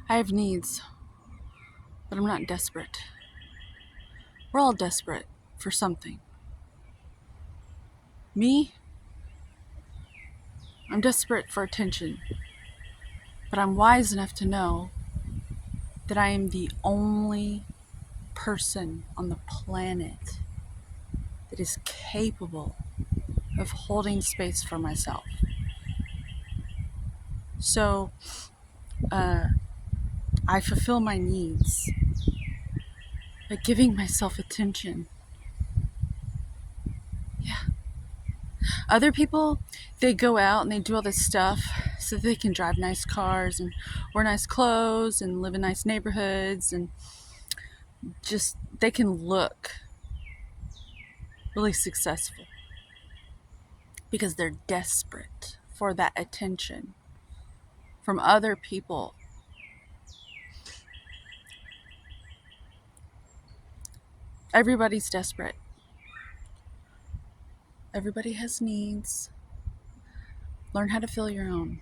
I have needs, but I'm not desperate. We're all desperate for something. Me, I'm desperate for attention, but I'm wise enough to know that I am the only person on the planet that is capable of holding space for myself. So, I fulfill my needs by giving myself attention. Yeah. Other people, they go out and they do all this stuff so that they can drive nice cars and wear nice clothes and live in nice neighborhoods and just they can look really successful because they're desperate for that attention from other people. Everybody's desperate. Everybody has needs. Learn how to fill your own.